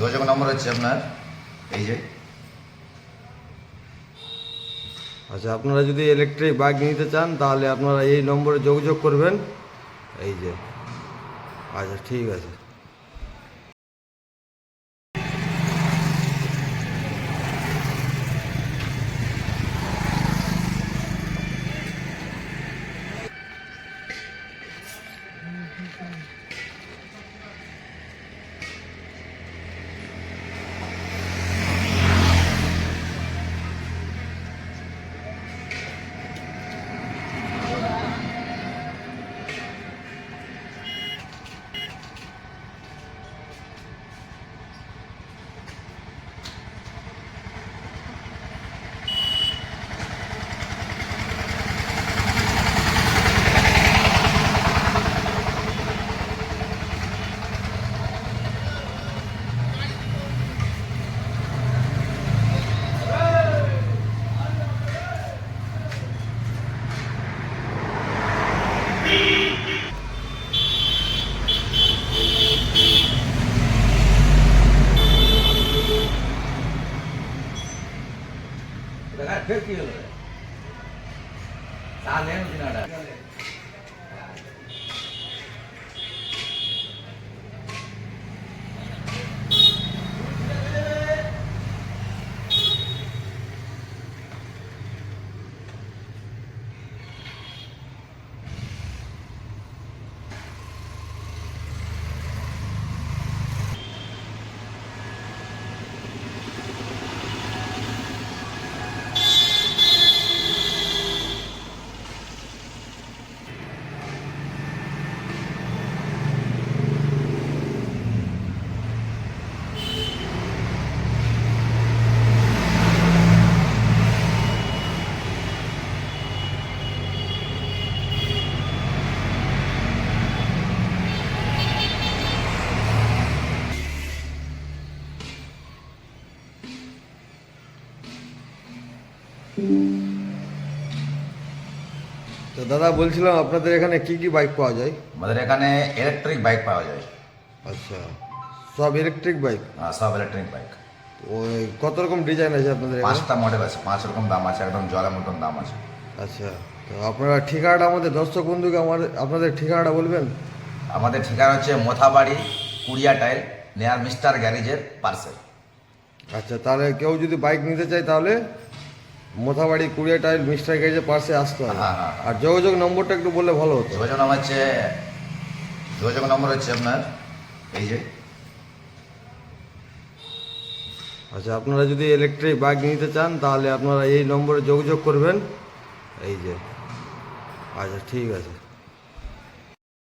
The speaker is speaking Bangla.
যোগাযোগ নম্বর হচ্ছে আপনার এই যে। আচ্ছা, আপনারা যদি ইলেকট্রিক বাইক নিতে চান তাহলে আপনারা এই নম্বরে যোগাযোগ করবেন। এই যে। আচ্ছা, ঠিক আছে। ফের কি হলো তাহলে তো দাদা, বলছিলাম আপনাদের এখানে কি কি বাইক পাওয়া যায়? আমাদের এখানে ইলেকট্রিক বাইক পাওয়া যায়। আচ্ছা, সব ইলেকট্রিক বাইক? সব ইলেকট্রিক বাইক। ওই কত রকম ডিজাইন আছে আপনাদের এখানে? 5টা মডেল আছে, 5 রকম দাম আছে, একদম জলের মতন দাম আছে। আচ্ছা, তো আপনারা ঠিকানাটা আমাদের দর্শক বন্ধুকে আপনাদের ঠিকানাটা বলবেন? আমাদের ঠিকানা হচ্ছে মোথাবাড়ি কুড়িয়া টাইল নেয়ার মিস্টার গ্যারেজের পার্সেল। আচ্ছা, তাহলে কেউ যদি বাইক নিতে চায় তাহলে মোথাবাড়ি কুড়িয়া টাইল মিস্টার গ্যারেজের পাশে আসতে হবে। হ্যাঁ। আর যোগাযোগ নম্বরটা একটু বললে ভালো হতো। যোগাযোগ নম্বর হচ্ছে আপনার এই যে। আচ্ছা, আপনারা যদি ইলেকট্রিক বাইক নিতে চান তাহলে আপনারা এই নম্বরে যোগাযোগ করবেন। এই যে। আচ্ছা, ঠিক আছে।